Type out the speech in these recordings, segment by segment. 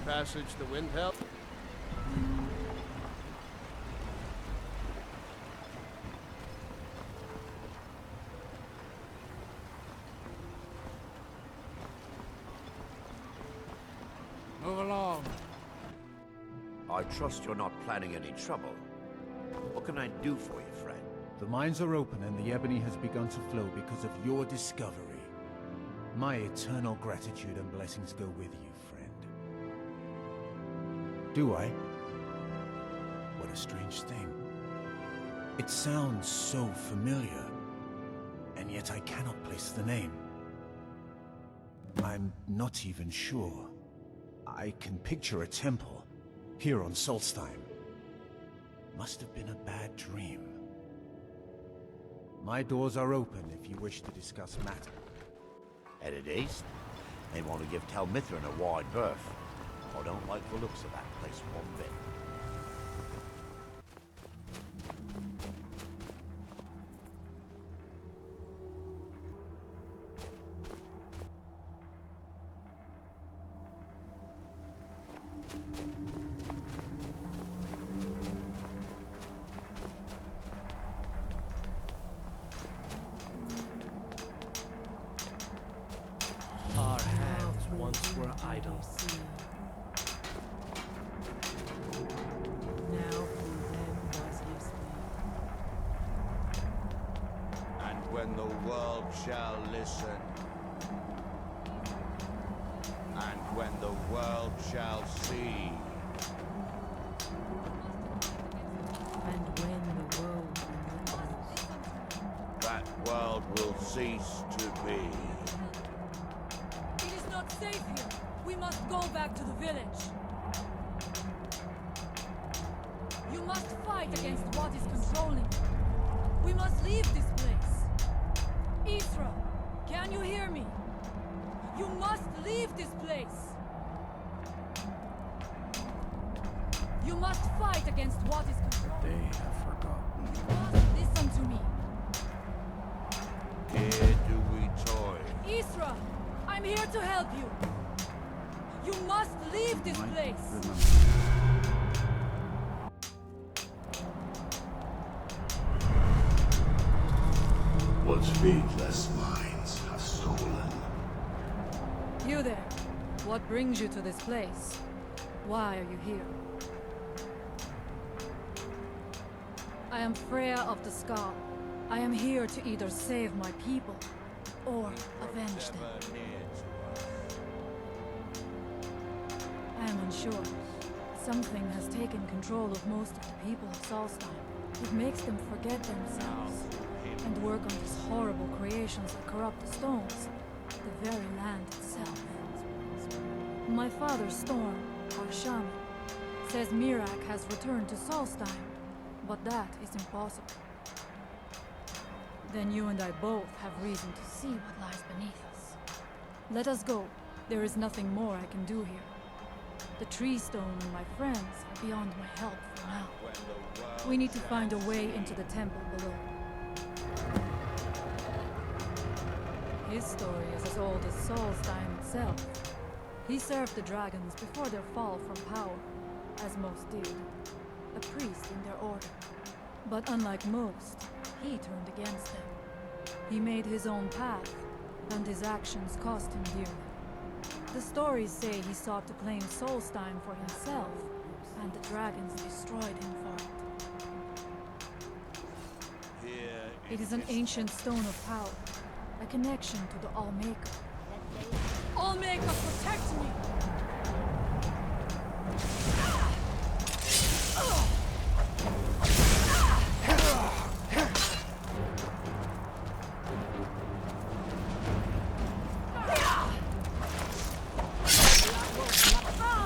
passage the wind help? Move along. I trust you're not planning any trouble. What can I do for you, friend? The mines are open and the ebony has begun to flow because of your discovery. My eternal gratitude and blessings go with you, friend. Do I? What a strange thing. It sounds so familiar, and yet I cannot place the name. I'm not even sure. I can picture a temple, here on Solstheim. Must have been a bad dream. My doors are open if you wish to discuss matter. Headed east? They want to give Tel Mithrin a wide berth. I don't like the looks of that place one bit. Our hands once were idle. Now from them was his And when the world shall listen, and when the world shall see, and when the world remembers. that world will cease to be. It is not safe here. We must go back to the village. You must fight against what is controlling. We must leave this place. Isra, can you hear me? You must leave this place. You must fight against what is controlling. They have forgotten. You must listen to me. Here do we toy. Isra, I'm here to help you. You must leave this place. What faithless minds have stolen. You there. What brings you to this place? Why are you here? I am Frea of the Skaal. I am here to either save my people or avenge them. Never near to us. I am unsure. Something has taken control of most of the people of Solstheim. It makes them forget themselves and work on these horrible creations that corrupt the stones, the very land itself. My father, Storm, our shaman, says Miraak has returned to Solstheim, but that is impossible. Then you and I both have reason to see what lies beneath us. Let us go. There is nothing more I can do here. The tree stone and my friends are beyond my help for now. We need to find a way into the temple below. His story is as old as Solstheim itself. He served the dragons before their fall from power, as most did. A priest in their order. But unlike most, he turned against them. He made his own path, and his actions cost him dearly. The stories say he sought to claim Solstheim for himself, and the dragons destroyed him for it. It is an ancient stone of power, a connection to the Allmaker. Allmaker, protect me!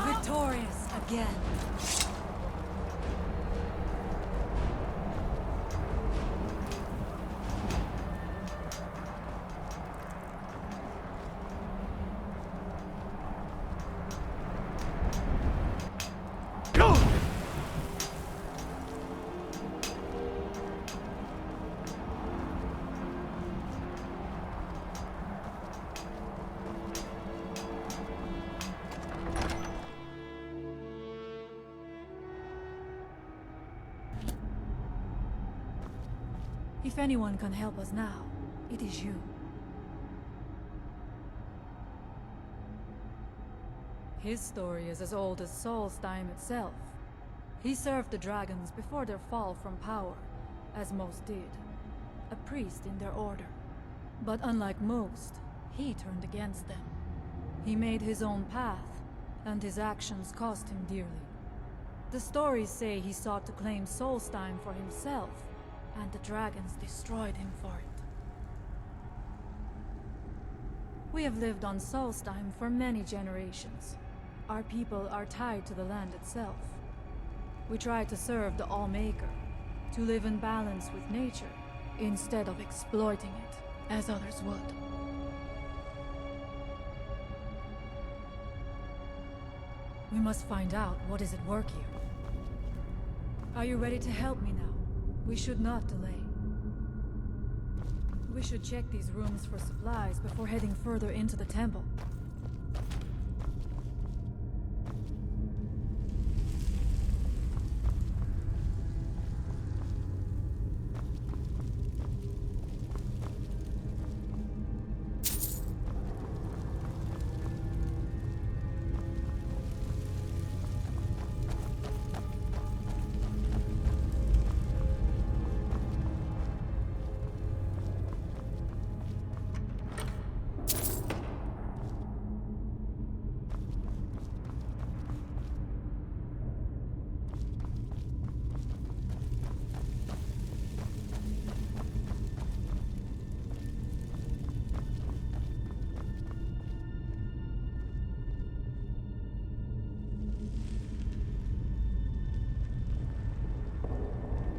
Victorious again. If anyone can help us now, it is you. His story is as old as Solstheim itself. He served the dragons before their fall from power, as most did. A priest in their order. But unlike most, he turned against them. He made his own path, and his actions cost him dearly. The stories say he sought to claim Solstheim for himself, and the dragons destroyed him for it. We have lived on Solstheim for many generations. Our people are tied to the land itself. We try to serve the All-Maker, to live in balance with nature, instead of exploiting it, as others would. We must find out what is at work here. Are you ready to help me now? We should not delay. We should check these rooms for supplies before heading further into the temple.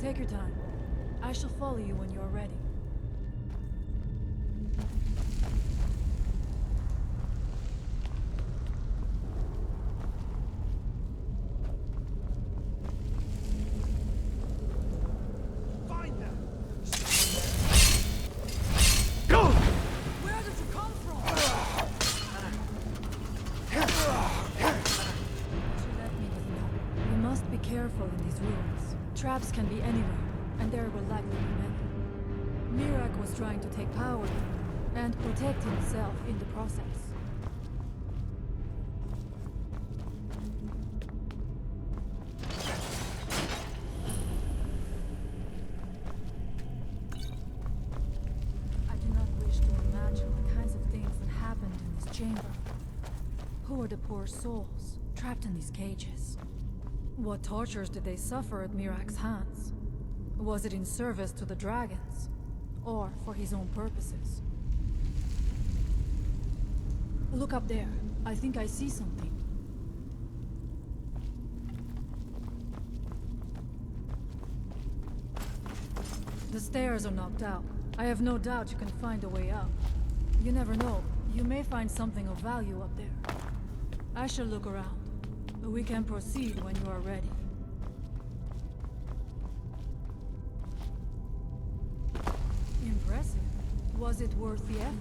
Take your time. I shall follow you when you are ready. Find them! Go! Where did you come from? She left me with no. We must be careful in these ruins. Traps can be anywhere, and there will likely be many. Miraak was trying to take power and protect himself in the process. I do not wish to imagine the kinds of things that happened in this chamber. Who are the poor souls trapped in these cages? What tortures did they suffer at Miraak's hands? Was it in service to the dragons, or for his own purposes? Look up there. I think I see something. The stairs are knocked out. I have no doubt you can find a way up. You never know. You may find something of value up there. I shall look around. We can proceed when you are ready. Impressive. Was it worth the effort?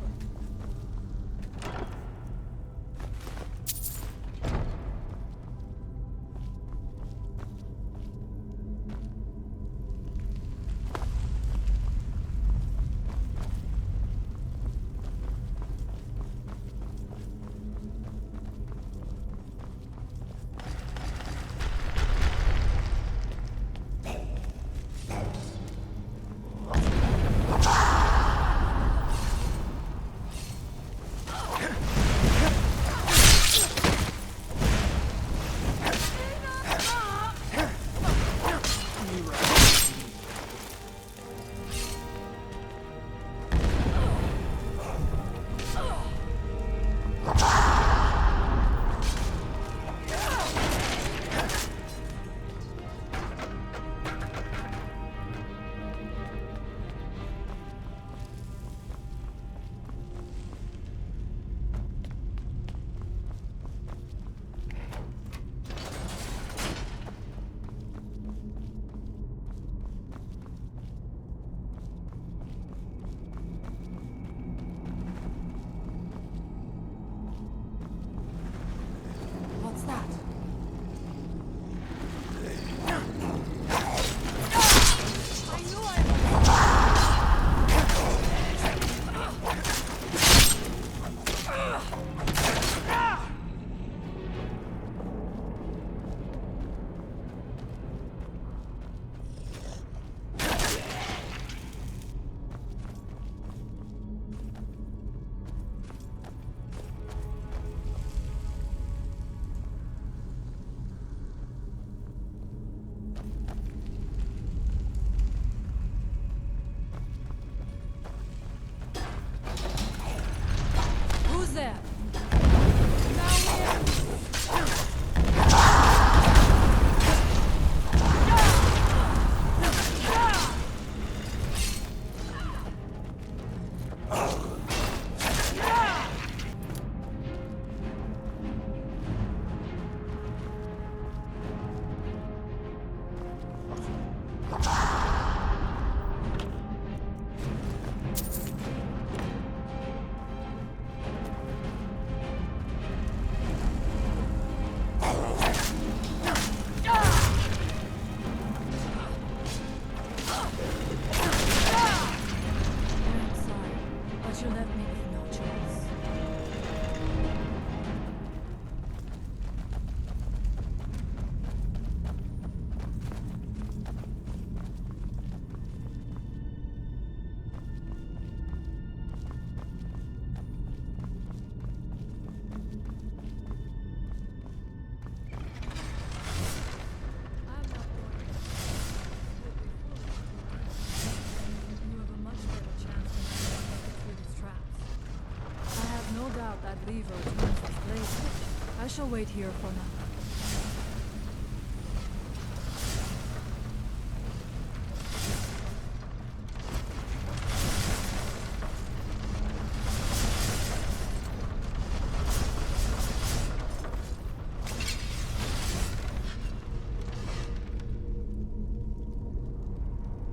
shall wait here for now.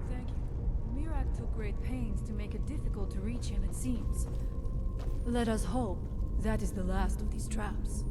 Thank you. Miraak took great pains to make it difficult to reach him, it seems. Let us hope that is the last of these traps.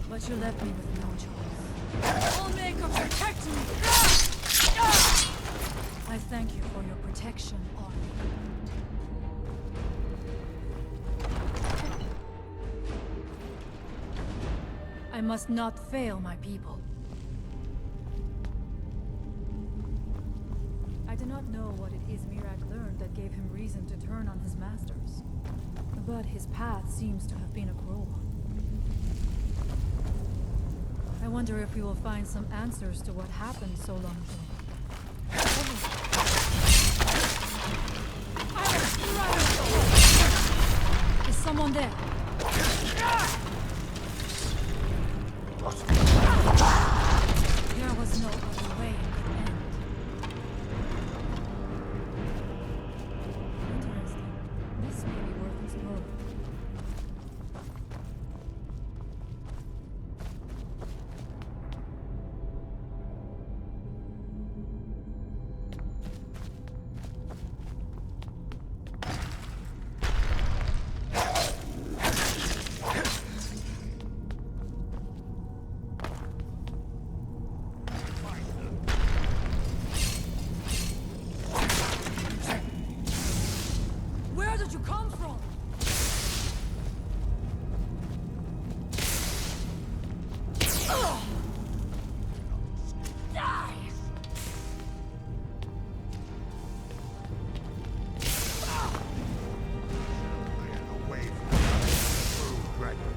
But you left me with no choice. All maker, protect me! I thank you for your protection, Army. I must not fail my people. I do not know what it is Miraak learned that gave him reason to turn on his masters. But his path seems to have been a cruel one. I wonder if we will find some answers to what happened so long ago. Is someone there? There was no other way it could end. Interesting. This may be worth exploring. Where did you come from? Die! Away from the dragon.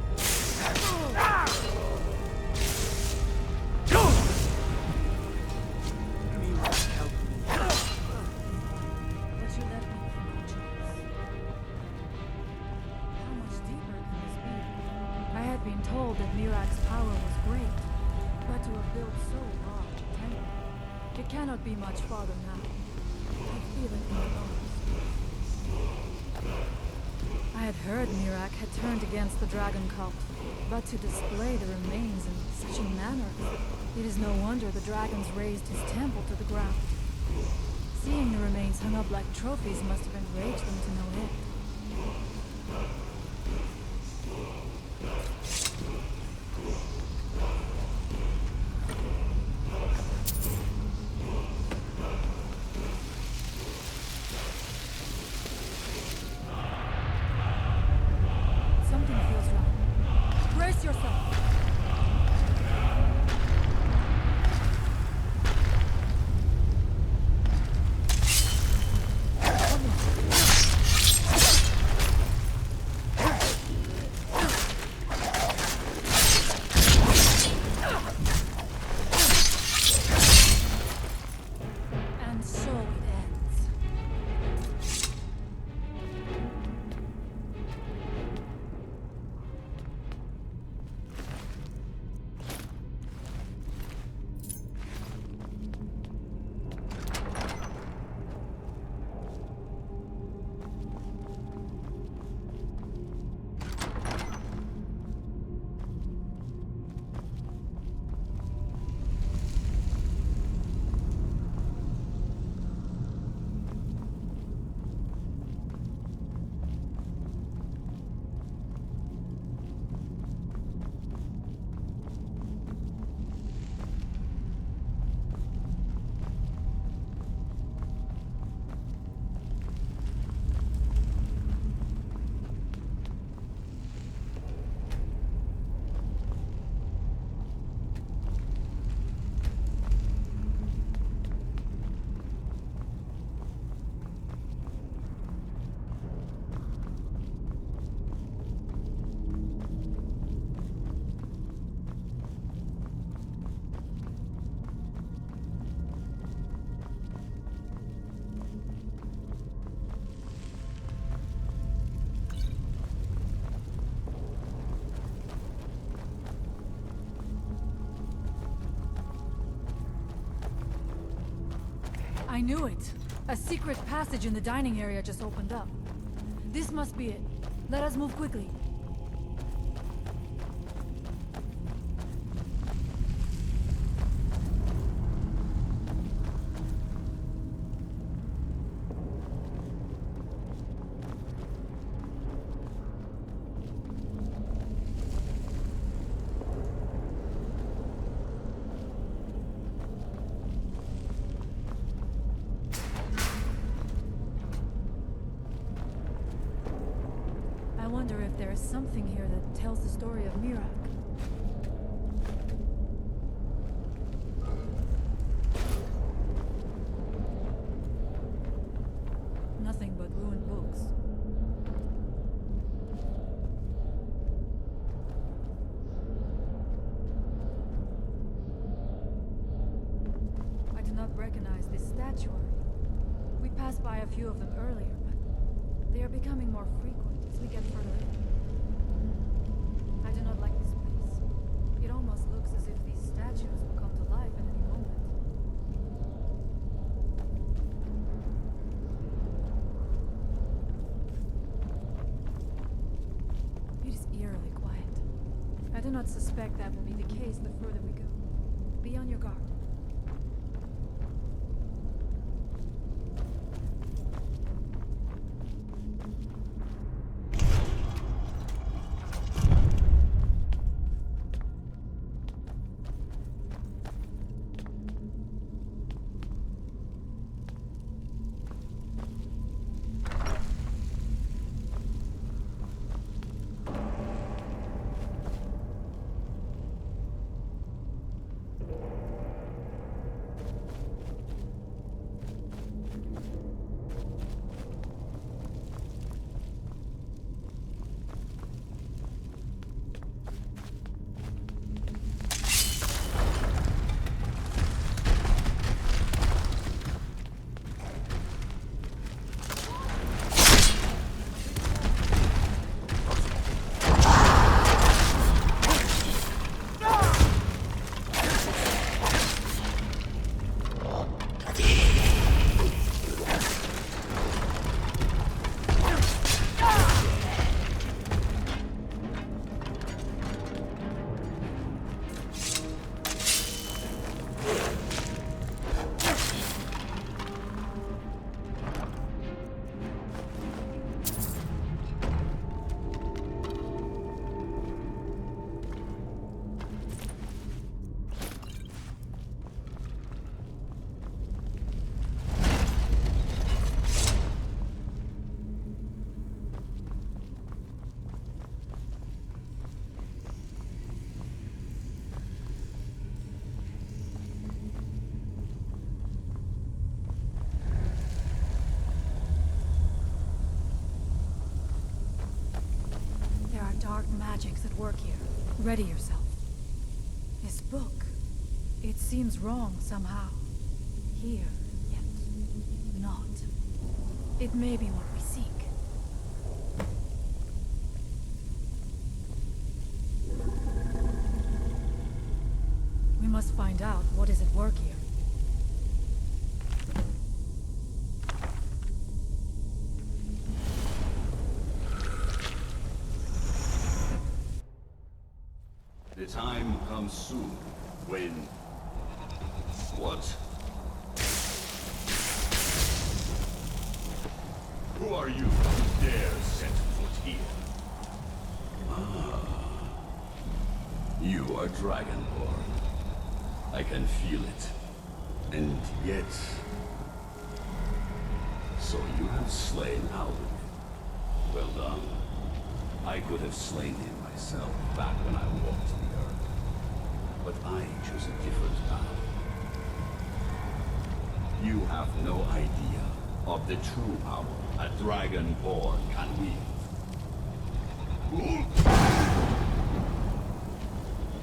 But you left me with no choice. How much deeper can this be? I had been told that Miraak's power was great, but to have built so large a temple, it cannot be much farther now. I feel it in my bones. I had heard Miraak had turned against the dragon cult, but to display the remains in such a manner, it is no wonder the dragons razed his temple to the ground. Seeing the remains hung up like trophies must have enraged them to no end. Something feels wrong. Brace yourself! And so it ends. I knew it. A secret passage in the dining area just opened up. This must be it. Let us move quickly. I wonder if there is something here that tells the story of Miraak. Nothing but ruined books. I do not recognize this statuary. We passed by a few of them earlier, but they are becoming more frequent as we get further in. I do not like this place. It almost looks as if these statues will come to life at any moment. It is eerily quiet. I do not suspect that will be the case the further we go. Be on your guard. Dark magics at work here. Ready yourself. This book. It seems wrong somehow. Here, yet not. It may be what we seek. We must find out what is at work here. The time comes soon when... What? Who are you who dare set foot here? You are Dragonborn. I can feel it. And yet... So you have slain Alvin. Well done. I could have slain him myself back when I walked the earth. But I chose a different path. You have no idea of the true power a Dragonborn can wield.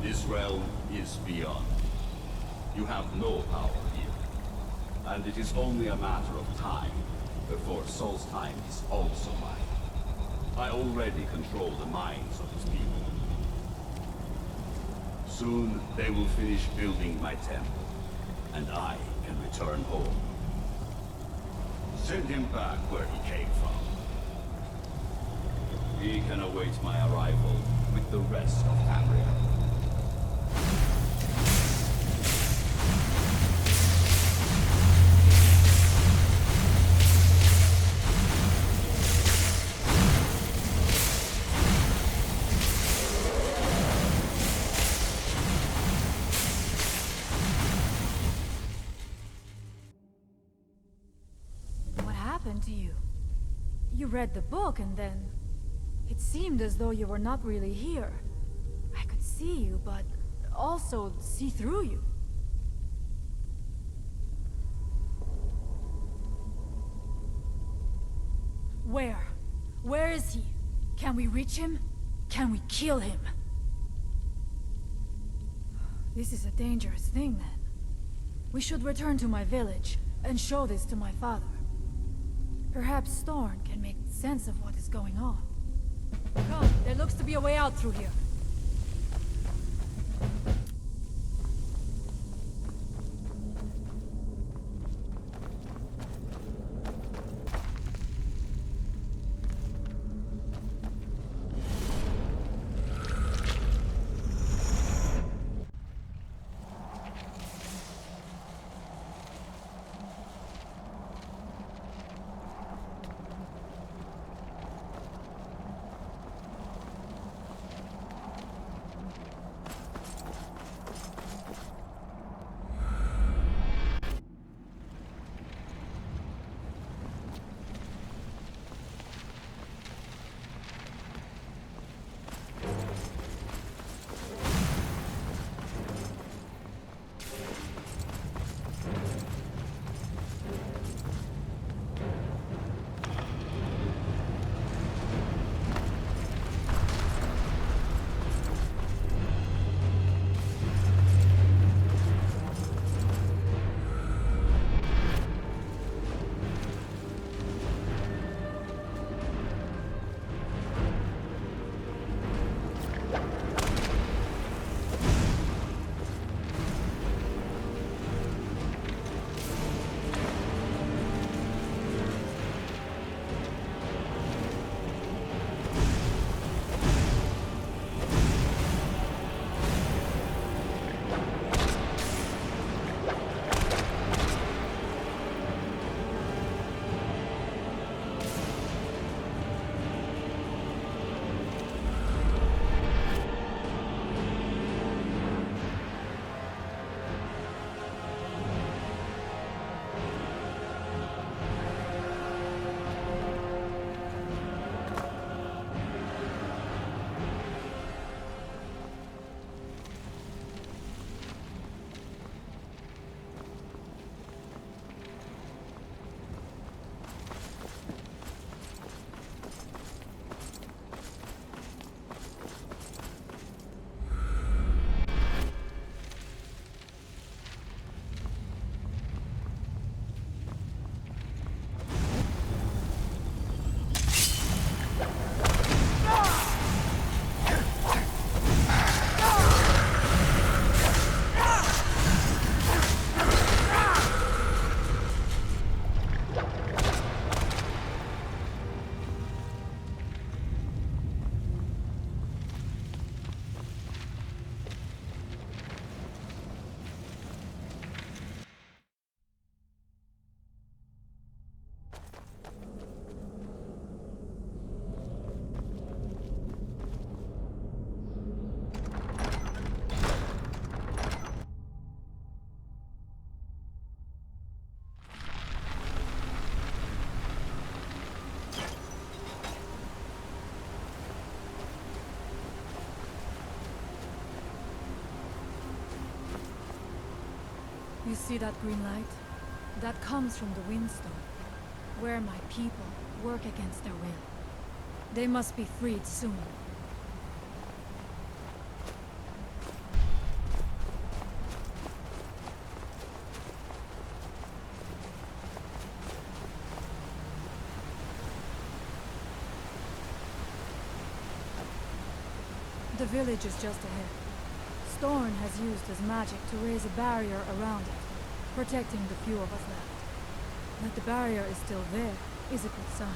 This realm is beyond. You have no power here. And it is only a matter of time before Solstheim is also mine. I already control the minds of his people. Soon they will finish building my temple, and I can return home. Send him back where he came from. He can await my arrival with the rest of Tamriel. To you. You read the book and then... It seemed as though you were not really here. I could see you, but also see through you. Where? Where is he? Can we reach him? Can we kill him? This is a dangerous thing then. We should return to my village and show this to my father. Perhaps Storn can make sense of what is going on. Come, there looks to be a way out through here. You see that green light? That comes from the windstone, where my people work against their will. They must be freed soon. The village is just ahead. Storn has used his magic to raise a barrier around it, protecting the few of us left. That the barrier is still there is a good sign.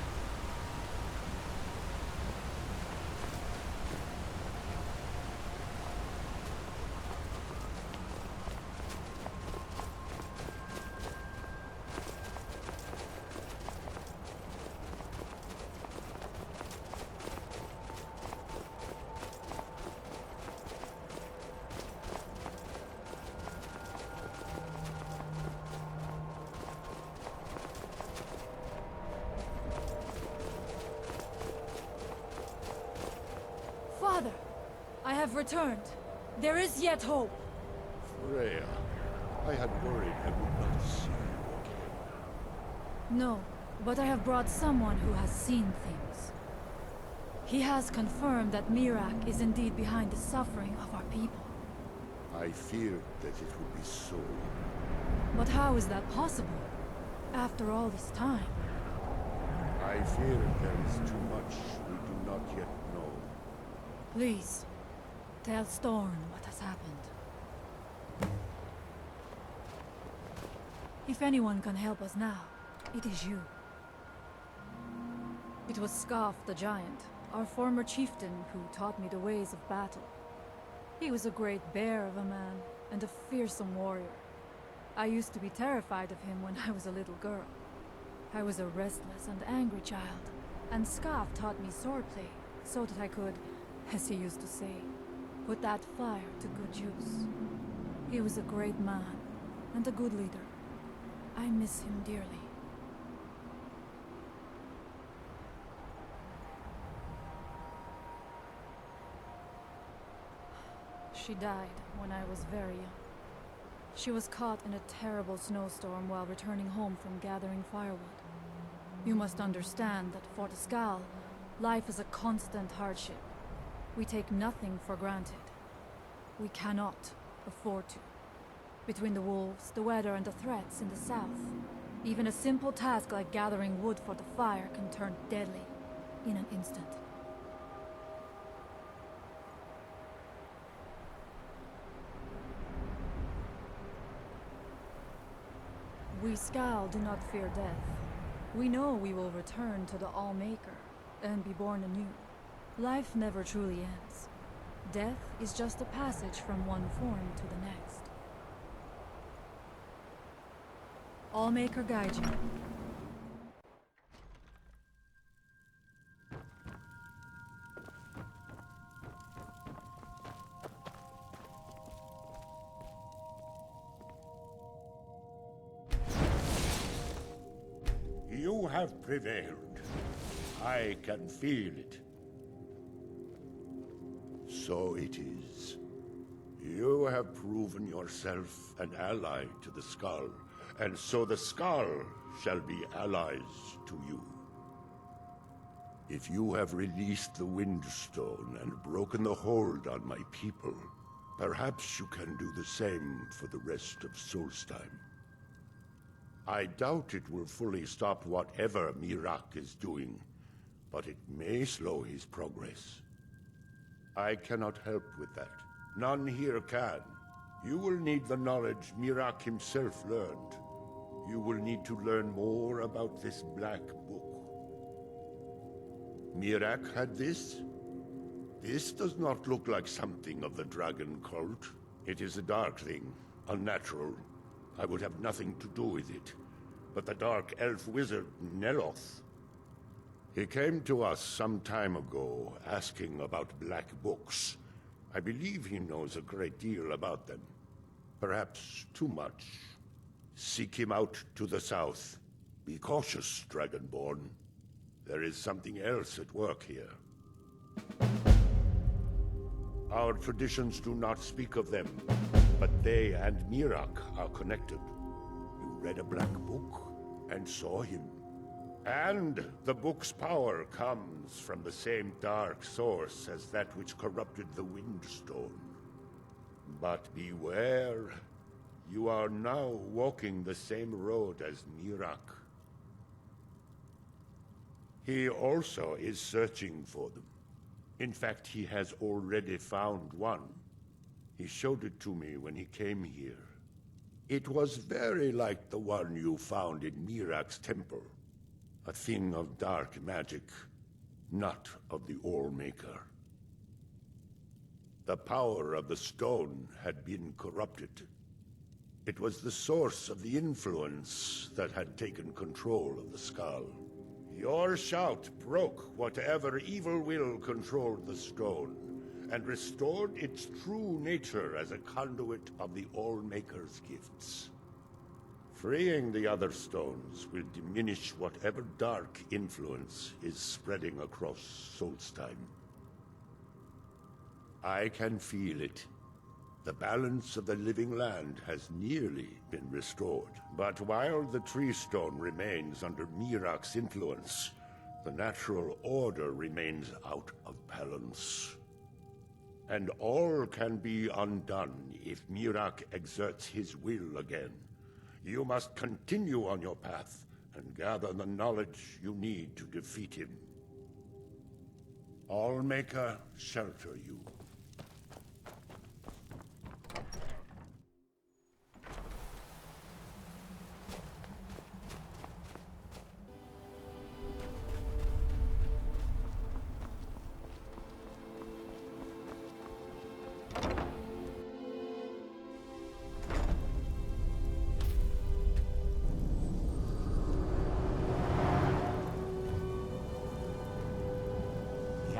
Father, I have returned. There is yet hope. Frea, I had worried I would not see you again. No, but I have brought someone who has seen things. He has confirmed that Miraak is indeed behind the suffering of our people. I feared that it would be so. But how is that possible? After all this time? I fear there is too much we do not yet know. Please, tell Storm what has happened. If anyone can help us now, it is you. It was Skaal the Giant, our former chieftain, who taught me the ways of battle. He was a great bear of a man, and a fearsome warrior. I used to be terrified of him when I was a little girl. I was a restless and angry child, and Skaal taught me swordplay, so that I could, as he used to say, put that fire to good use. He was a great man, and a good leader. I miss him dearly. She died when I was very young. She was caught in a terrible snowstorm while returning home from gathering firewood. You must understand that for the Skaal, life is a constant hardship. We take nothing for granted. We cannot afford to. Between the wolves, the weather, and the threats in the south, even a simple task like gathering wood for the fire can turn deadly in an instant. We Skaal do not fear death. We know we will return to the All-Maker and be born anew. Life never truly ends. Death is just a passage from one form to the next. All-Maker guide you. You have prevailed. I can feel it. So it is. You have proven yourself an ally to the Skaal, and so the Skaal shall be allies to you. If you have released the Windstone and broken the hold on my people, perhaps you can do the same for the rest of Solstheim. I doubt it will fully stop whatever Miraak is doing, but it may slow his progress. I cannot help with that. None here can. You will need the knowledge Miraak himself learned. You will need to learn more about this Black Book. Miraak had this? This does not look like something of the dragon cult. It is a dark thing, unnatural. I would have nothing to do with it. But the dark elf wizard, Neloth. He came to us some time ago, asking about black books. I believe he knows a great deal about them. Perhaps too much. Seek him out to the south. Be cautious, Dragonborn. There is something else at work here. Our traditions do not speak of them, but they and Miraak are connected. You read a black book and saw him. And the book's power comes from the same dark source as that which corrupted the Windstone. But beware, you are now walking the same road as Miraak. He also is searching for them. In fact, he has already found one. He showed it to me when he came here. It was very like the one you found in Miraak's temple. A thing of dark magic, not of the All-Maker. The power of the stone had been corrupted. It was the source of the influence that had taken control of the Skaal. Your shout broke whatever evil will controlled the stone, and restored its true nature as a conduit of the All-Maker's gifts. Freeing the other stones will diminish whatever dark influence is spreading across Solstheim. I can feel it. The balance of the living land has nearly been restored. But while the tree stone remains under Miraak's influence, the natural order remains out of balance. And all can be undone if Miraak exerts his will again. You must continue on your path and gather the knowledge you need to defeat him. All-Maker shelter you.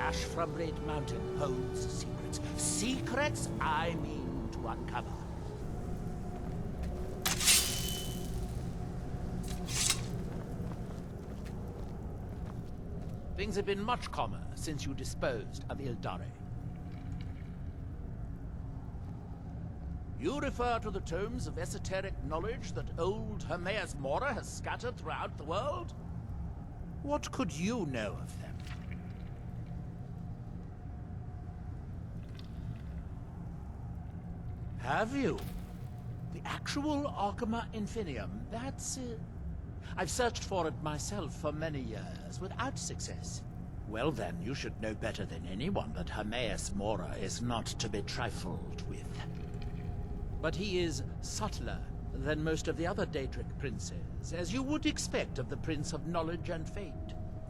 Ash from Red Mountain holds secrets. Secrets I mean to uncover. Things have been much calmer since you disposed of Ildare. You refer to the tomes of esoteric knowledge that old Hermaeus Mora has scattered throughout the world? What could you know of them? Have you? The actual Arcana Infinium, that's it. I've searched for it myself for many years, without success. Well then, you should know better than anyone that Hermaeus Mora is not to be trifled with. But he is subtler than most of the other Daedric princes, as you would expect of the Prince of Knowledge and Fate.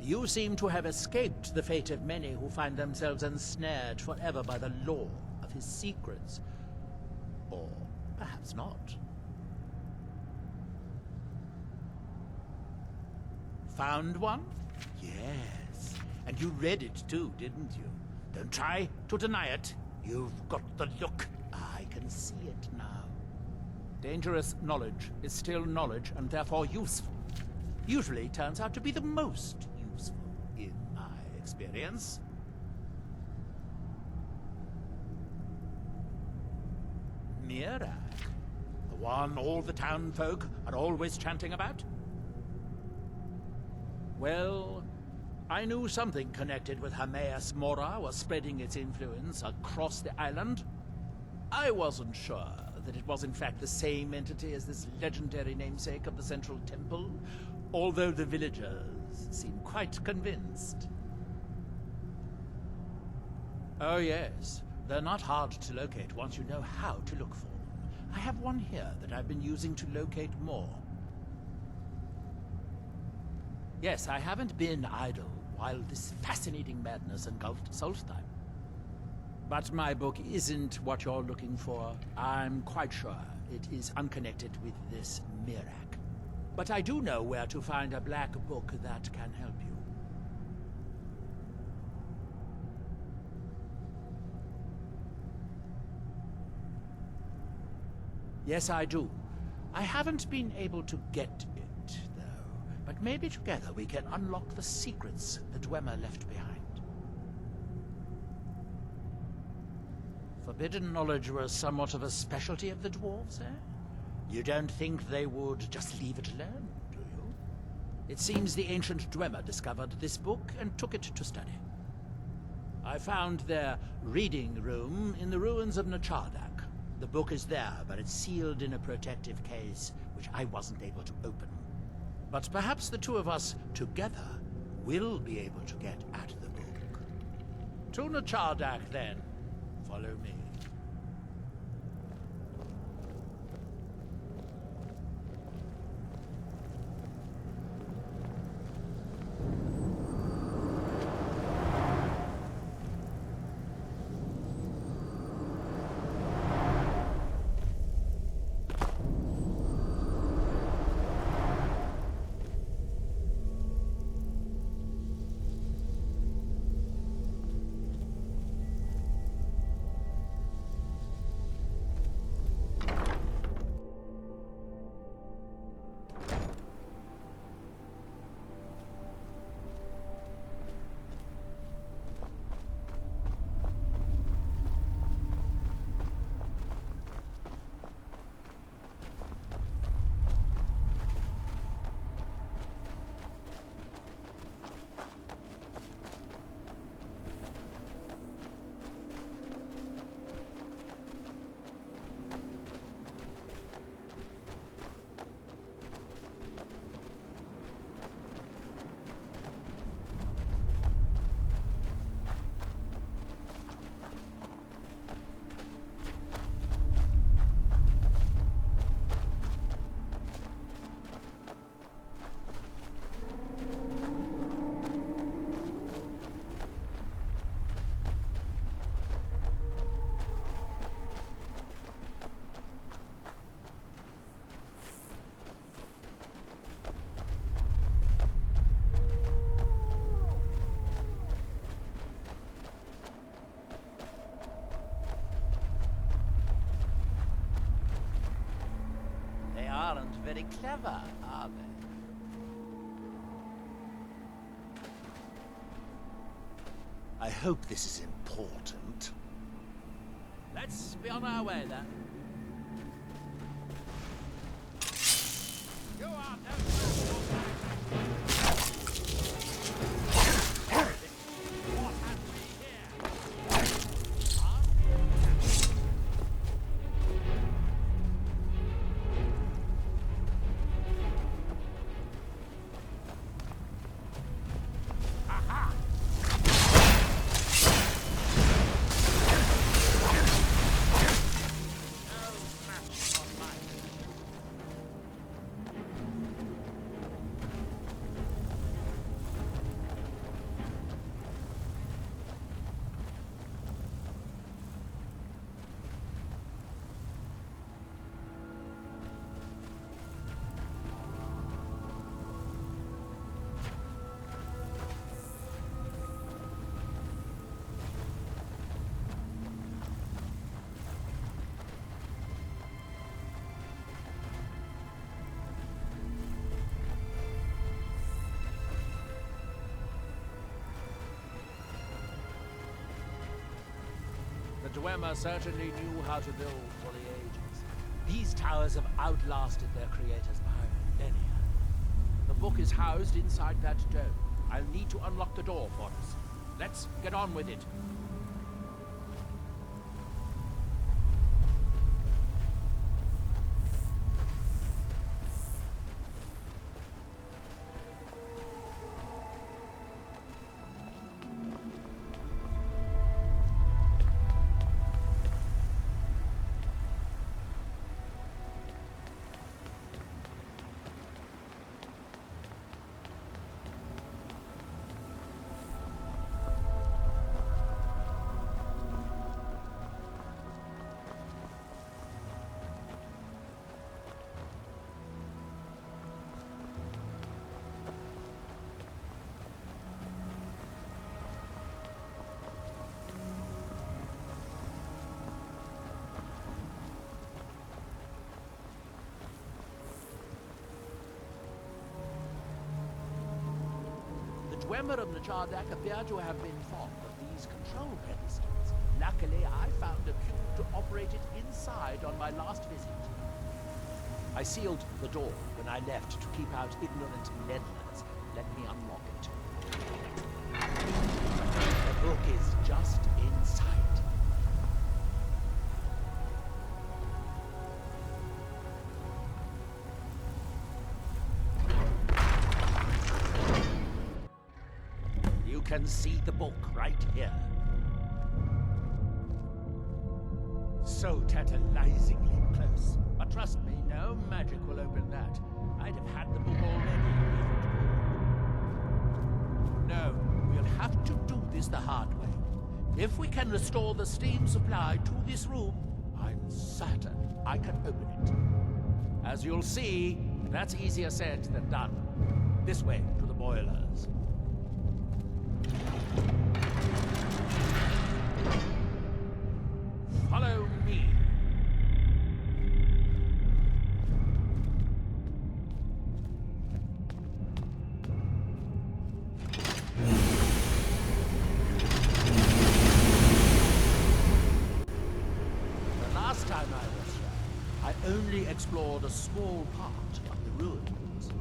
You seem to have escaped the fate of many who find themselves ensnared forever by the law of his secrets. Or perhaps not. Found one? Yes. And you read it too, didn't you? Don't try to deny it. You've got the look. I can see it now. Dangerous knowledge is still knowledge and therefore useful. Usually turns out to be the most useful, in my experience. Miraak? The one all the town folk are always chanting about? Well, I knew something connected with Hermaeus Mora was spreading its influence across the island. I wasn't sure that it was in fact the same entity as this legendary namesake of the central temple, although the villagers seem quite convinced. Oh yes. They're not hard to locate once you know how to look for them. I have one here that I've been using to locate more. Yes, I haven't been idle while this fascinating madness engulfed Solstheim. But my book isn't what you're looking for. I'm quite sure it is unconnected with this Miraak. But I do know where to find a black book that can help you. Yes, I do. I haven't been able to get it, though. But maybe together we can unlock the secrets the Dwemer left behind. Forbidden knowledge was somewhat of a specialty of the dwarves, eh? You don't think they would just leave it alone, do you? It seems the ancient Dwemer discovered this book and took it to study. I found their reading room in the ruins of Nachardak. The book is there, but it's sealed in a protective case, which I wasn't able to open. But perhaps the two of us, together, will be able to get at the book. To Nachardak, then. Follow me. very clever, are they? I hope this is important. Let's be on our way then. Go on, what have we here? Aha! The Dwemer certainly knew how to build for the ages. These towers have outlasted their creators by millennia. The book is housed inside that dome. I'll need to unlock the door for us. Let's get on with it. Dwemer and the Chardak appear to have been fond of these control pedestals. Luckily, I found a cube to operate it inside on my last visit. I sealed the door when I left to keep out ignorant meddlers. Let me unlock it. The book is just inside. You can see the book right here. So tantalizingly close. But trust me, no magic will open that. I'd have had the book already if it could. No, we'll have to do this the hard way. If we can restore the steam supply to this room, I'm certain I can open it. As you'll see, that's easier said than done. This way to the boilers. Follow me. The last time I was here, I only explored a small part of the ruins.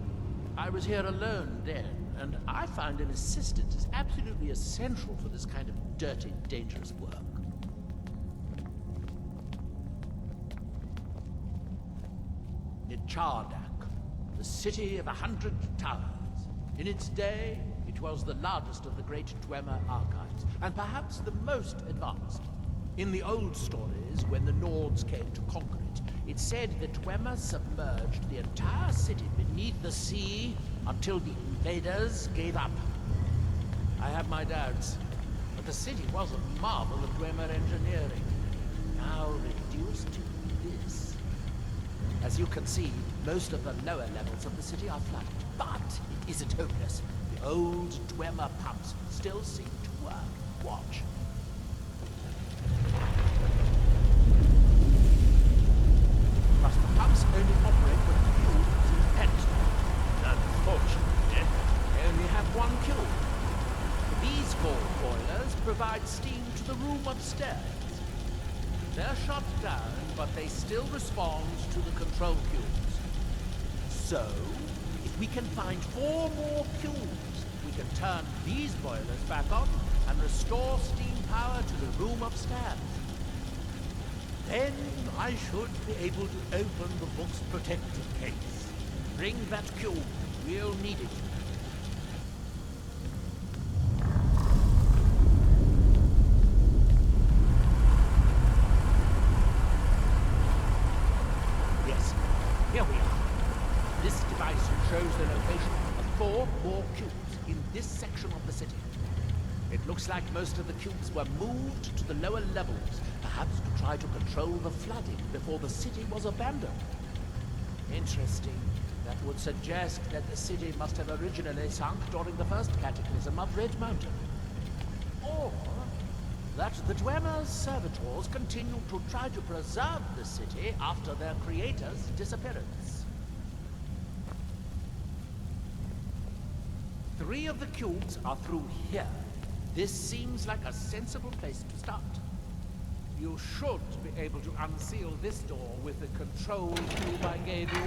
I was here alone then, and I find an assistant is absolutely essential for this kind of dirty, dangerous work. Chardak, the city of 100 towers. In its day, it was the largest of the great Dwemer archives, and perhaps the most advanced. In the old stories, when the Nords came to conquer it, it said the Dwemer submerged the entire city beneath the sea until the invaders gave up. I have my doubts, but the city was a marvel of Dwemer engineering, now reduced to this. As you can see, most of the lower levels of the city are flooded, but it isn't hopeless. The old Dwemer pumps still seem to work. Watch. But the pumps only operate when fueled the room upstairs. They're shut down, but they still respond to the control cubes. So, if we can find 4 more cubes, we can turn these boilers back on and restore steam power to the room upstairs. Then I should be able to open the book's protective case. Bring that cube. We'll need it. Yes, here we are. This device shows the location of 4 more cubes in this section of the city. It looks like most of the cubes were moved to the lower levels, perhaps to try to control the flooding before the city was abandoned. Interesting. That would suggest that the city must have originally sunk during the first cataclysm of Red Mountain. Or that the Dwemer's servitors continued to try to preserve the city after their creator's disappearance. 3 of the cubes are through here. This seems like a sensible place to start. You should be able to unseal this door with the control cube I gave you.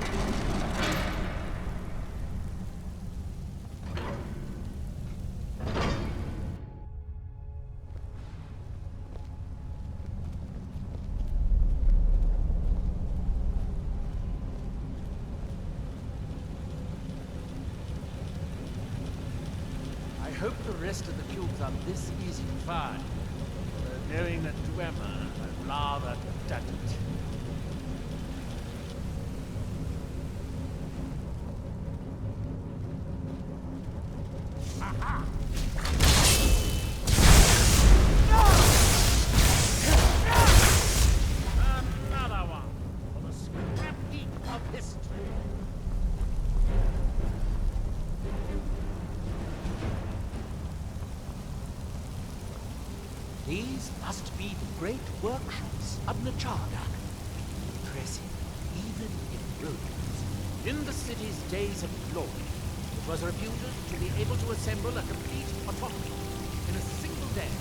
I hope the rest of the cubes are this easy to find. Knowing that Dwemer, I'd rather done it. Aha! Another one for the scrap heap of history. These must be the great workshops of Nachardak. Impressive, even in ruins. In the city's days of glory, it was reputed to be able to assemble a complete autonomy in a single day.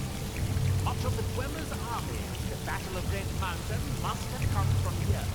Much of the Dwemer's army at the Battle of Red Mountain must have come from here.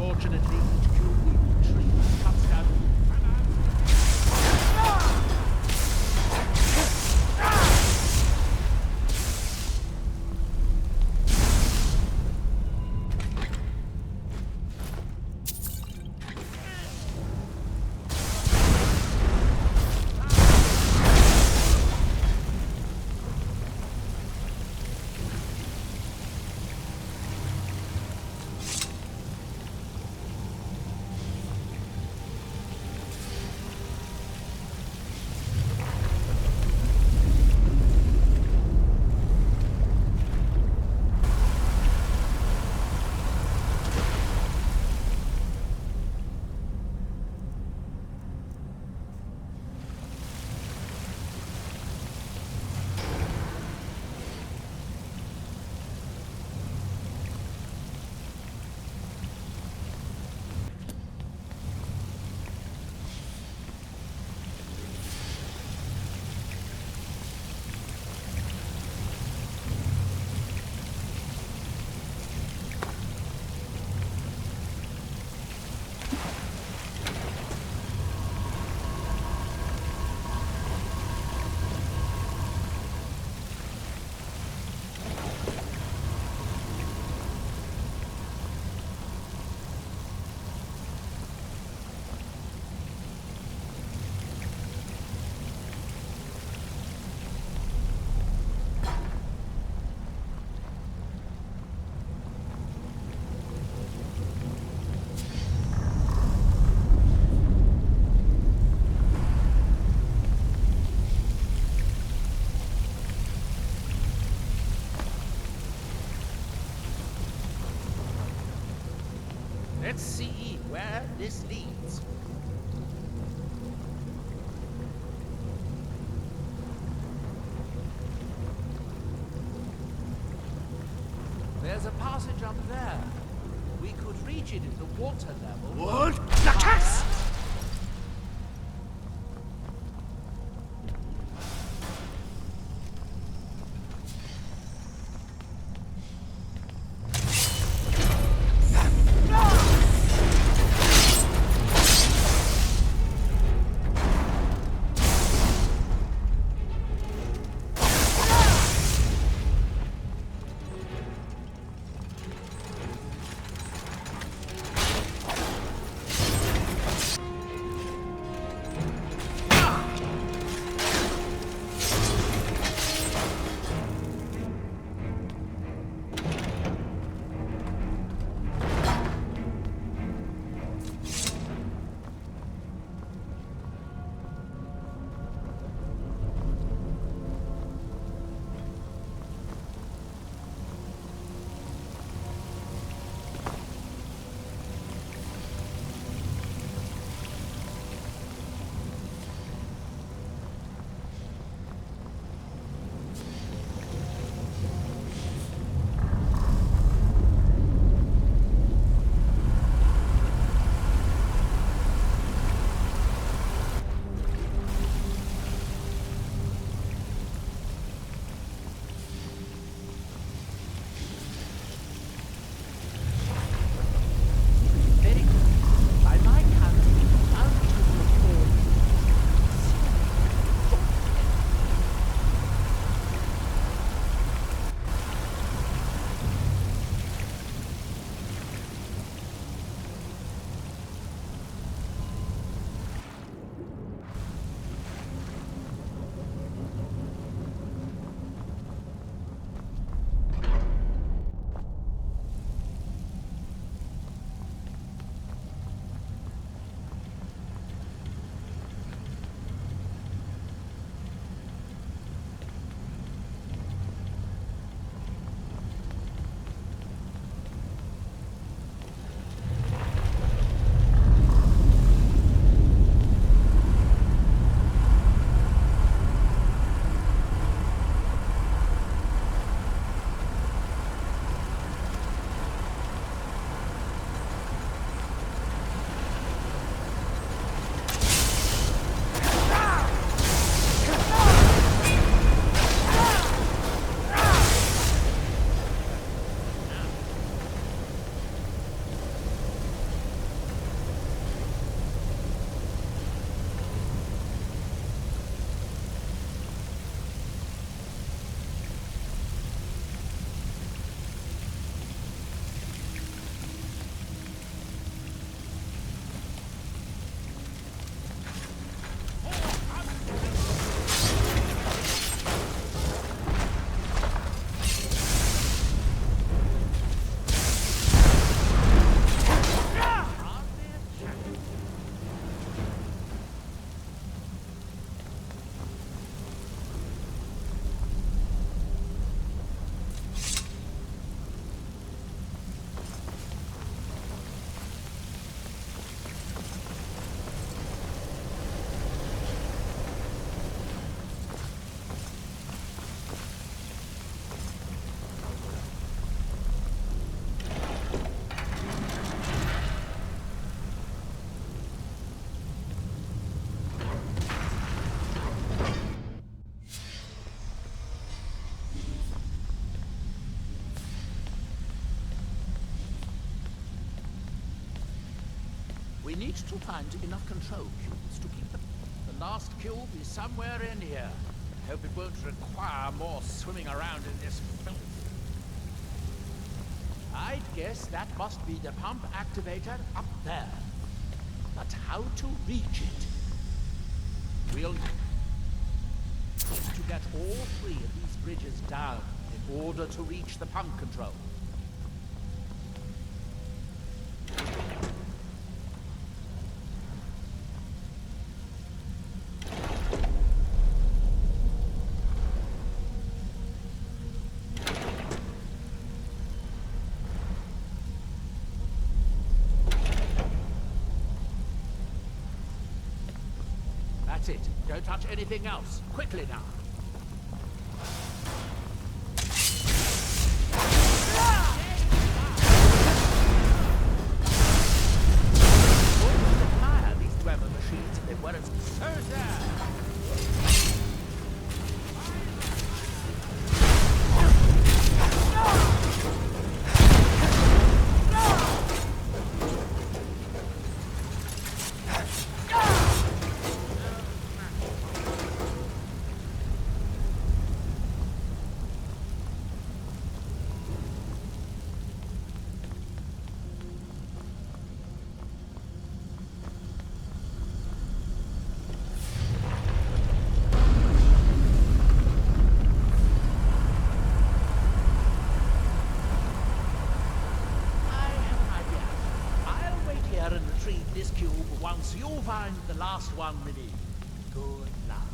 Unfortunately, each cube we retrieve cuts down. Let's see where this leads. There's a passage up there. We could reach it at the water level. What? The cats! We need to find enough control cubes to keep them. The last cube is somewhere in here. Hope it won't require more swimming around in this filth. I'd guess that must be the pump activator up there. But how to reach it? We'll need to get all three of these bridges down in order to reach the pump control. Get it. Don't touch anything else. Quickly now. These grammar machines, if they weren't so sad. This cube once you find the last one we need. Good luck.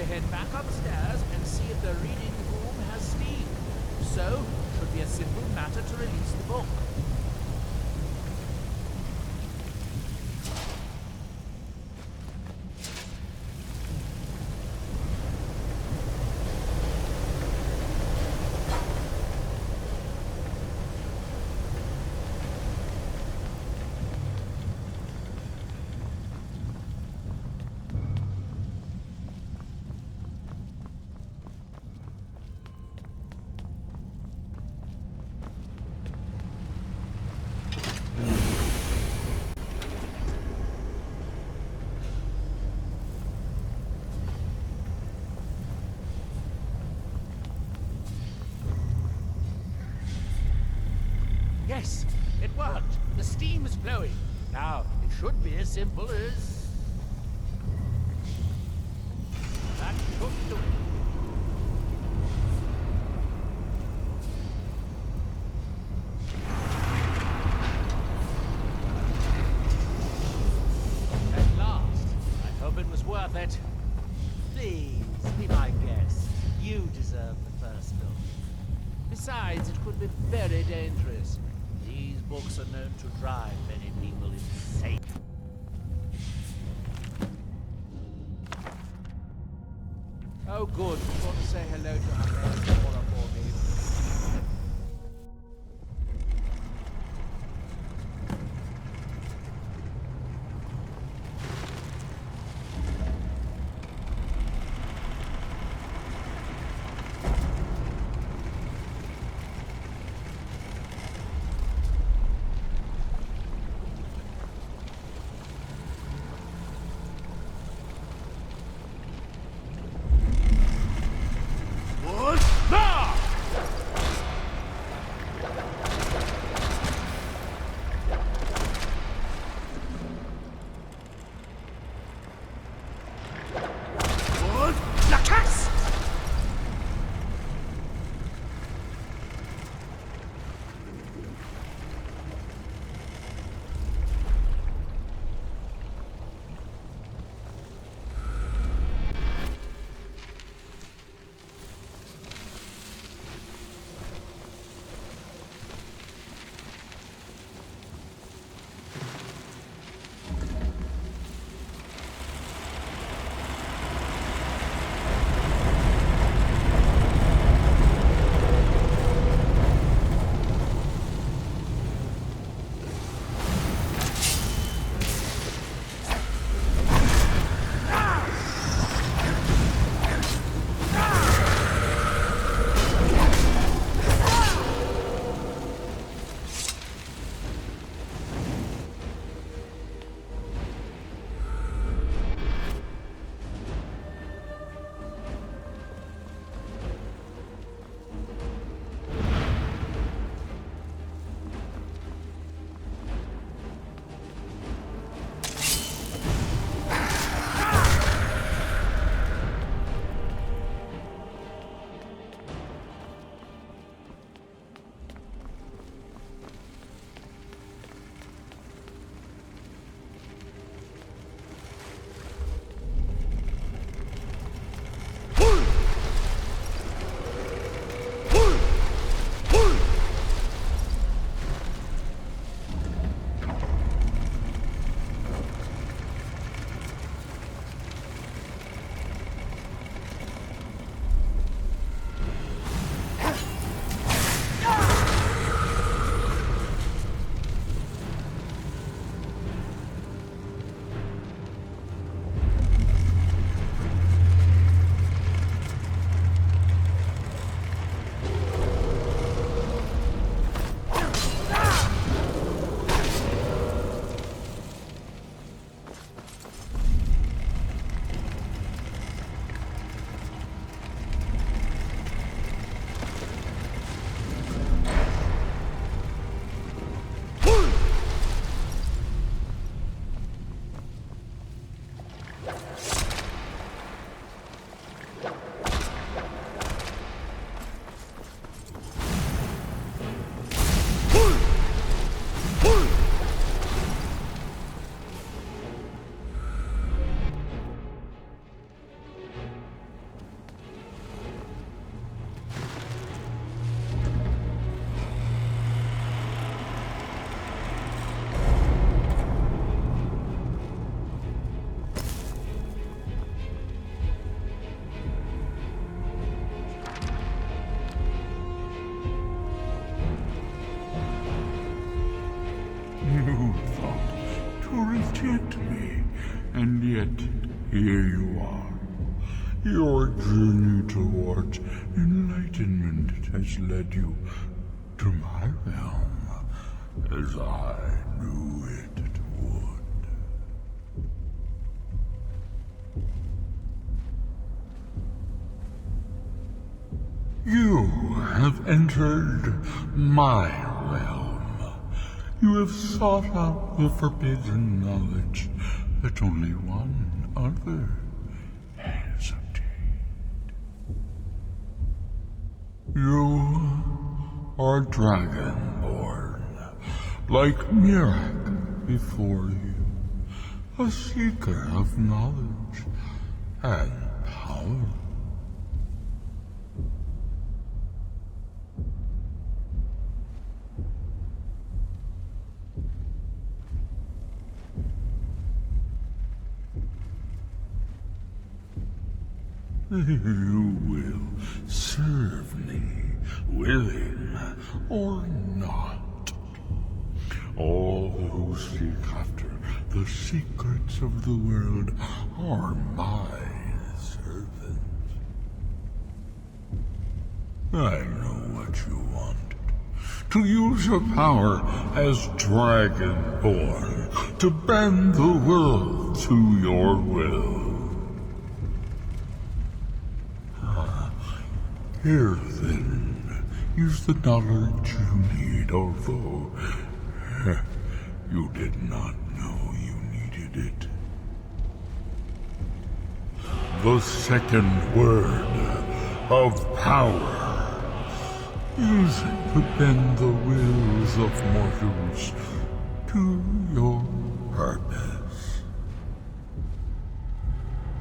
head back upstairs and see if the reading room has steam. So, it should be a simple matter to release the book. Yes, it worked. The steam is flowing. Now, it should be as simple as... That should do it. At last. I hope it was worth it. Please, be my guest. You deserve the first look. Besides, it could be very dangerous. These books are known to drive many people insane. Oh good, you want to say hello to our mayor's caller for me. reject me, and yet here you are. Your journey towards enlightenment has led you to my realm, as I knew it would. You have entered my realm. You have sought out the forbidden knowledge that only one other has obtained. You are Dragonborn, like Miraak before you, a seeker of knowledge and power. You will serve me, willing or not. All who seek after the secrets of the world are my servants. I know what you want. To use your power as Dragonborn, to bend the world to your will. Here, then, use the knowledge you need, although you did not know you needed it. The second word of power. Use it to bend the wills of mortals to your purpose.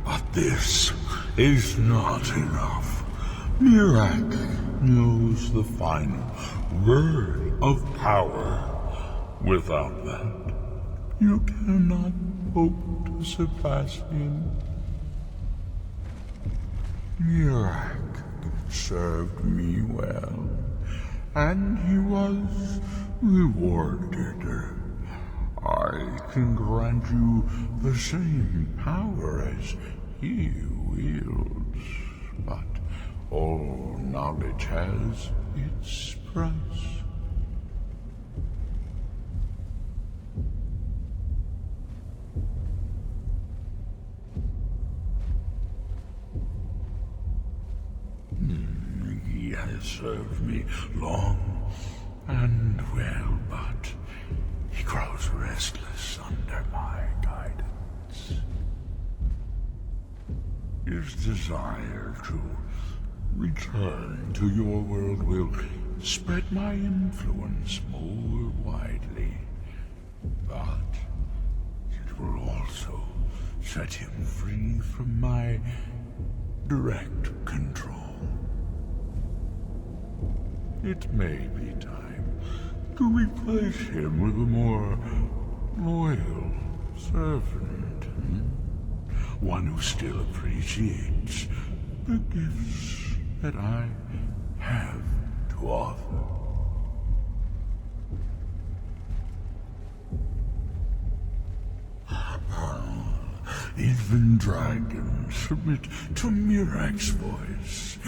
But this is not enough. Miraak knows the final word of power. Without that, you cannot hope to surpass him. Miraak served me well, and he was rewarded. I can grant you the same power as he wields, but all knowledge has its price. He has served me long and well, but he grows restless under my guidance. His desire to return to your world will spread my influence more widely, but it will also set him free from my direct control. It may be time to replace him with a more loyal servant. One who still appreciates the gifts that I have to offer. Even dragons submit to Miraak's voice.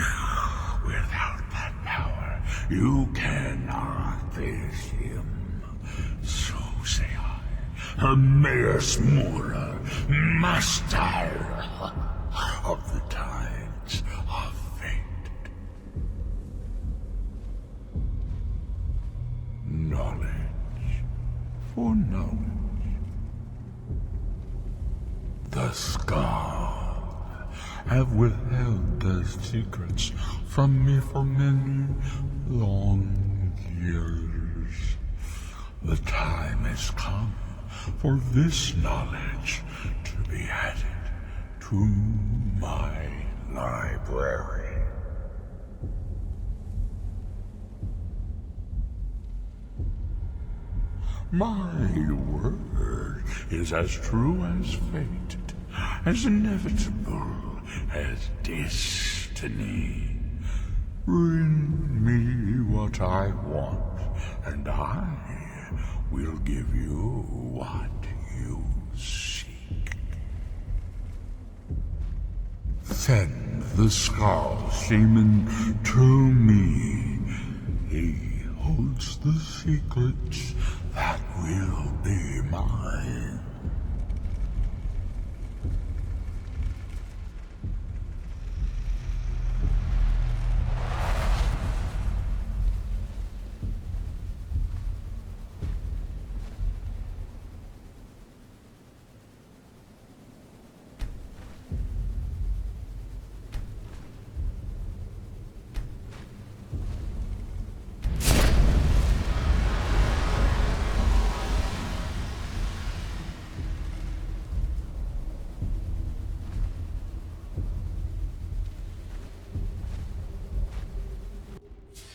Without that power, you cannot face him. So say I, Hermaeus Mora, master of the tides of fate. Knowledge for knowledge. The Skaal have withheld their secrets from me for many long years. The time has come for this knowledge to be added to my library. My word is as true as fate, as inevitable as destiny. Bring me what I want, and I will give you what you Send the Skaal shaman to me. He holds the secrets that will be mine.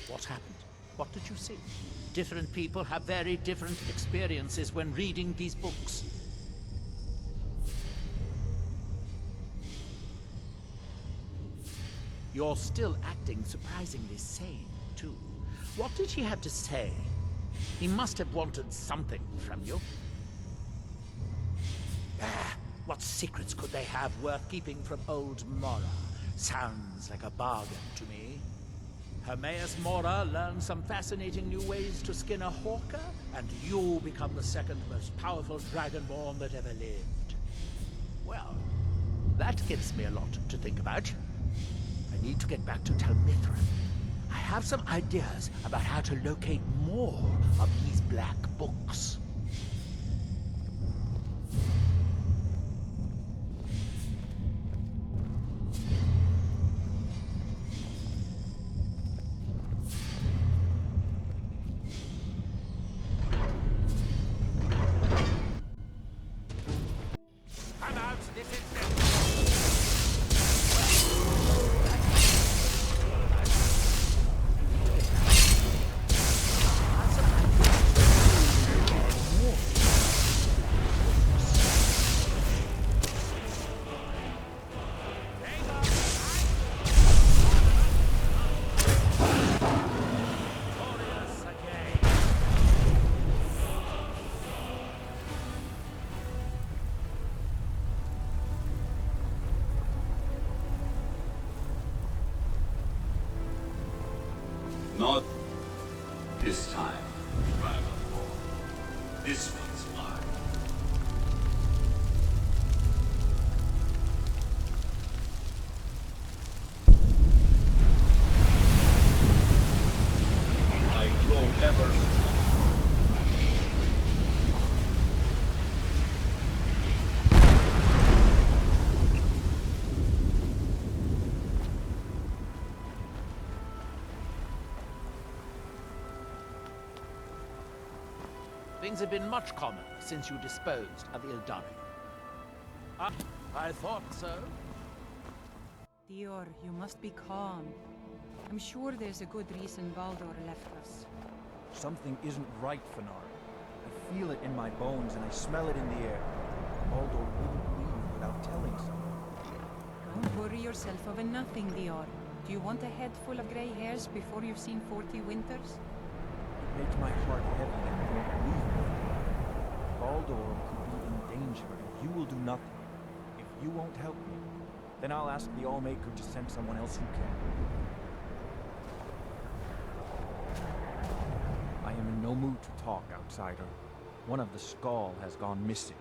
What happened? What did you see? Different people have very different experiences when reading these books. You're still acting surprisingly sane, too. What did he have to say? He must have wanted something from you. What secrets could they have worth keeping from old Mora? Sounds like a bargain to me. Hermaeus Mora learned some fascinating new ways to skin a hawker, and you become the second most powerful Dragonborn that ever lived. Well, that gives me a lot to think about. I need to get back to Tel Mithril. I have some ideas about how to locate more of these black books. Not this time, Dragonborn. This one's mine. I grow ever Things have been much calmer since you disposed of Ildari. I thought so. Dior, you must be calm. I'm sure there's a good reason Baldur left us. Something isn't right, Fenar. I feel it in my bones and I smell it in the air. Baldur wouldn't leave without telling someone. Don't worry yourself over nothing, Dior. Do you want a head full of grey hairs before you've seen 40 winters? It makes my heart heavy that you won't believe me. Baldur could be in danger and you will do nothing. If you won't help me, then I'll ask the Allmaker to send someone else who can. I am in no mood to talk, outsider. One of the Skaal has gone missing.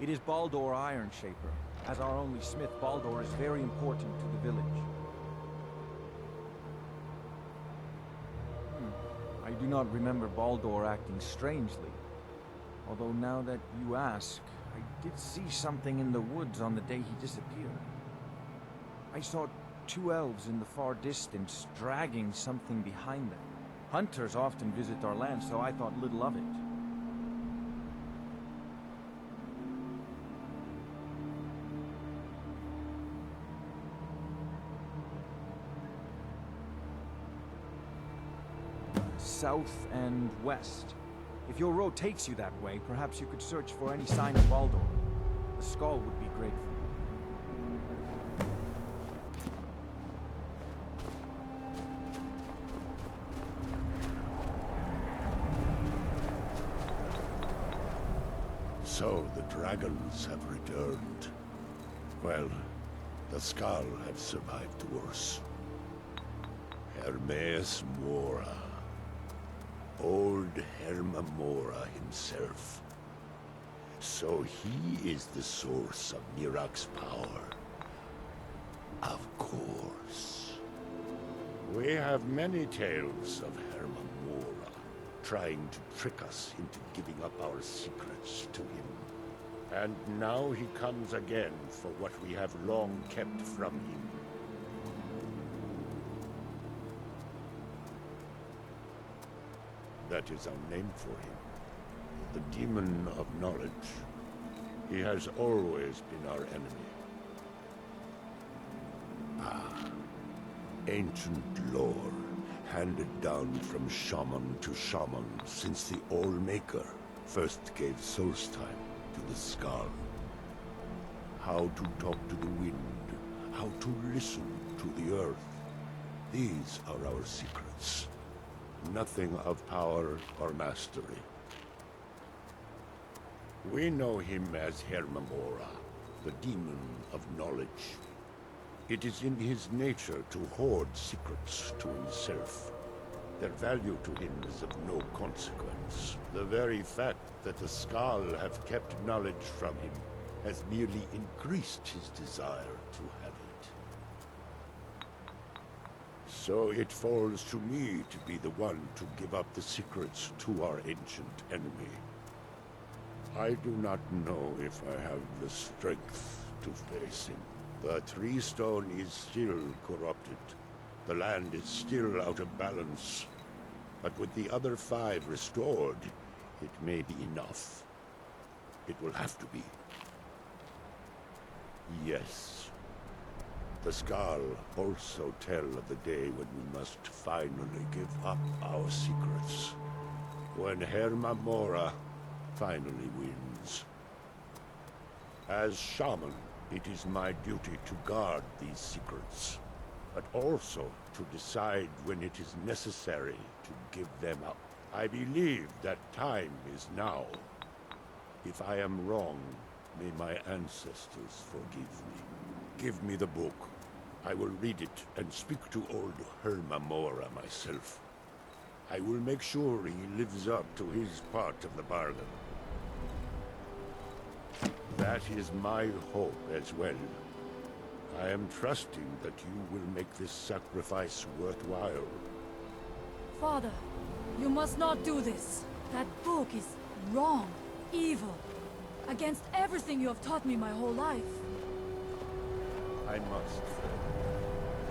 It is Baldur Ironshaper. As our only smith, Baldur is very important to the village. I do not remember Baldur acting strangely. Although now that you ask, I did see something in the woods on the day he disappeared. I saw two elves in the far distance dragging something behind them. Hunters often visit our land, so I thought little of it. South and west. If your road takes you that way, perhaps you could search for any sign of Baldur. The Skaal would be grateful. So the dragons have returned. Well, The Skaal have survived worse. Hermes Mora. Old Hermamora himself. So he is the source of Miraak's power. Of course. We have many tales of Hermamora trying to trick us into giving up our secrets to him. And now he comes again for what we have long kept from him. That is our name for him. The Demon of Knowledge. He has always been our enemy. Ah, ancient lore, handed down from shaman to shaman since the All-Maker first gave Solstheim to the Skaal. How to talk to the wind, how to listen to the earth. These are our secrets. Nothing of power or mastery. We know him as Hermamora, the Demon of Knowledge. It is in his nature to hoard secrets to himself. Their value to him is of no consequence. The very fact that the Skaal have kept knowledge from him has merely increased his desire to have it. So it falls to me to be the one to give up the secrets to our ancient enemy. I do not know if I have the strength to face him. The Tree Stone is still corrupted. The land is still out of balance. But with the other 5 restored, it may be enough. It will have to be. Yes. The Skaal also tell of the day when we must finally give up our secrets. When Hermamora finally wins. As shaman, it is my duty to guard these secrets, but also to decide when it is necessary to give them up. I believe that time is now. If I am wrong, may my ancestors forgive me. Give me the book. I will read it and speak to old Hermamora myself. I will make sure he lives up to his part of the bargain. That is my hope as well. I am trusting that you will make this sacrifice worthwhile. Father, you must not do this. That book is wrong, evil, against everything you have taught me my whole life. I must.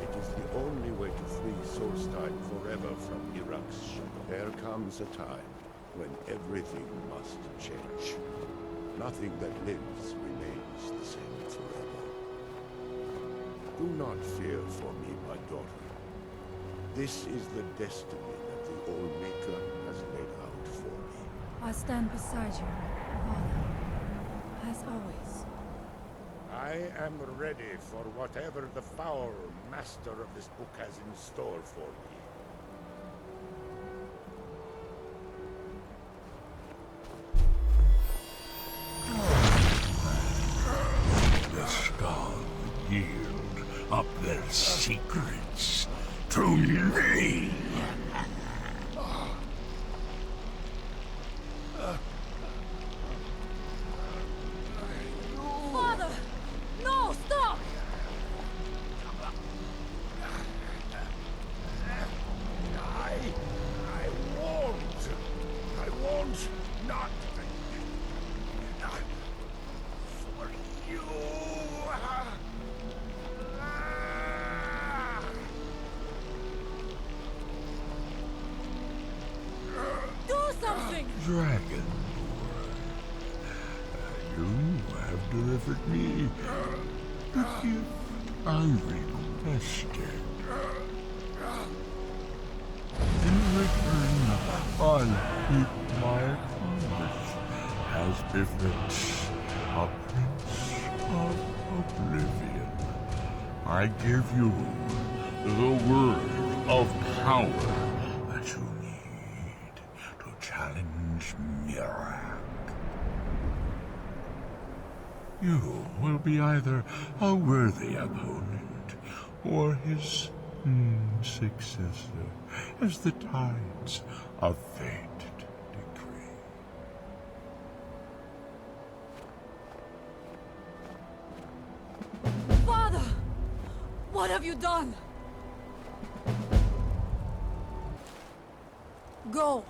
It is the only way to free Solstheim forever from Miraak's shadow. There comes a time when everything must change. Nothing that lives remains the same forever. Do not fear for me, my daughter. This is the destiny that the All-Maker has laid out for me. I stand beside you, Father, as always. I am ready for whatever the foul master of this book has in store for me. The Skaal yield up their secrets to me. Father! No, stop! I won't not for you. Do something! Dragonborn, you have delivered me the gift I requested. In return, I'll keep my promise as befits a prince of oblivion. I give you the word of power that you need to challenge Miraak. You will be either a worthy opponent or his successor, as the tides of fate decree. Father! What have you done? Go.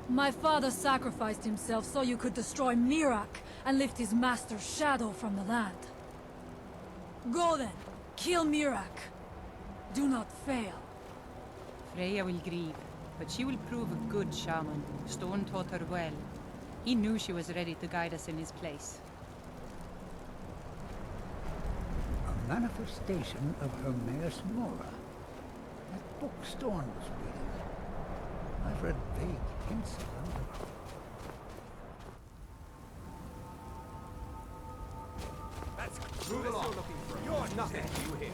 My father sacrificed himself so you could destroy Miraak and lift his master's shadow from the land. Go then. Kill Miraak. Do not fail. Frea will grieve, but she will prove a good shaman. Storm taught her well. He knew she was ready to guide us in his place. A manifestation of her Mayor's Mora. That book Storm was reading. I've read vague hints about it. That's move along. You're nothing new here.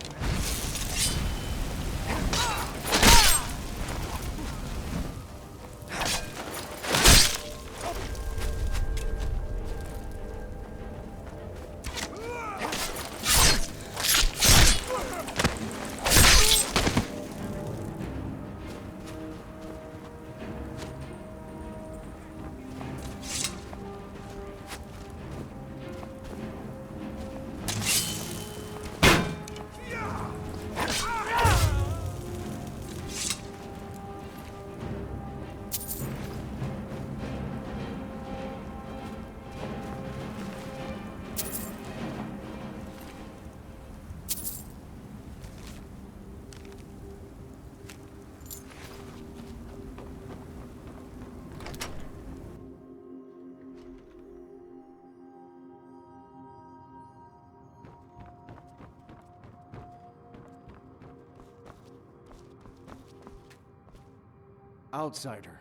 Outsider.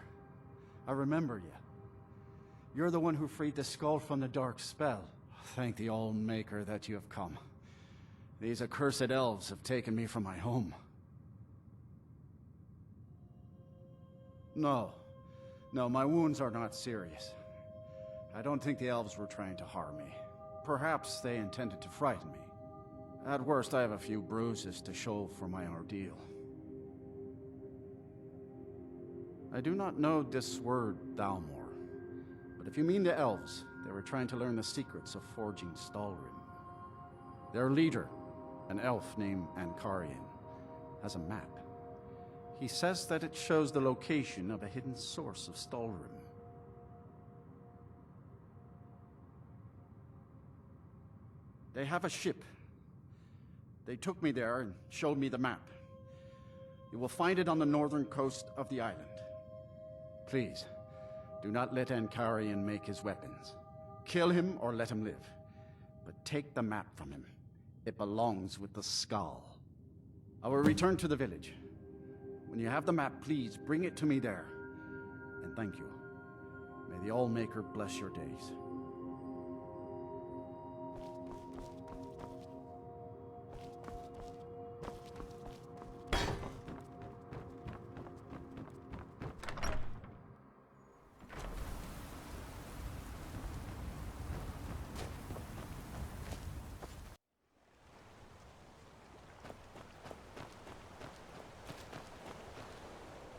I remember you. You're the one who freed the Skaal from the dark spell. Thank the All-Maker that you have come. These accursed elves have taken me from my home. No, my wounds are not serious. I don't think the elves were trying to harm me. Perhaps they intended to frighten me. At worst, I have a few bruises to show for my ordeal. I do not know this word, Thalmor, but if you mean the elves, they were trying to learn the secrets of forging Stalrim. Their leader, an elf named Ankarian, has a map. He says that it shows the location of a hidden source of Stalrim. They have a ship. They took me there and showed me the map. You will find it on the northern coast of the island. Please, do not let Ankarian make his weapons. Kill him or let him live. But take the map from him. It belongs with the Skaal. I will return to the village. When you have the map, please bring it to me there. And thank you. May the All-Maker bless your days.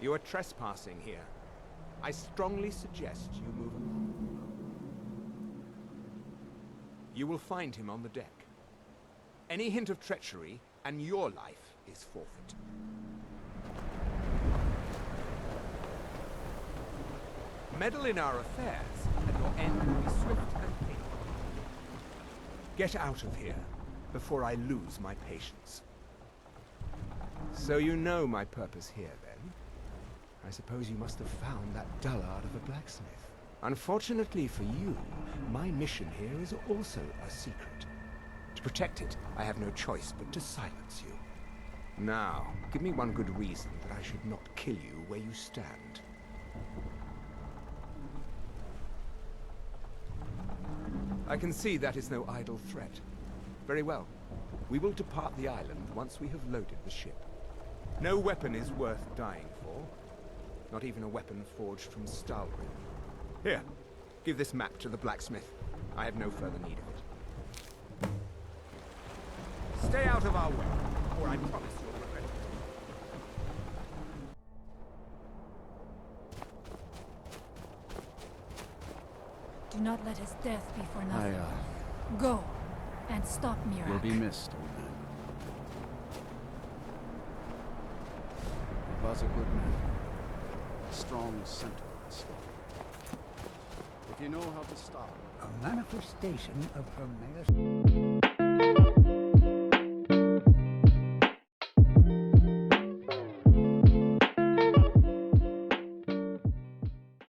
You are trespassing here. I strongly suggest you move along. You will find him on the deck. Any hint of treachery, and your life is forfeit. Meddle in our affairs, and your end will be swift and painful. Get out of here, before I lose my patience. So you know my purpose here, then? I suppose you must have found that dullard of a blacksmith. Unfortunately for you, my mission here is also a secret. To protect it, I have no choice but to silence you. Now, give me one good reason that I should not kill you where you stand. I can see that is no idle threat. Very well. We will depart the island once we have loaded the ship. No weapon is worth dying for. Not even a weapon forged from Stalrim. Here, give this map to the blacksmith. I have no further need of it. Stay out of our way, or I promise you'll regret it. Do not let his death be for nothing. I, Go, and stop Miraak. will be missed, old man. He was a good man. A strong sentiment. If you know how to stop. A manifestation of her mayor's...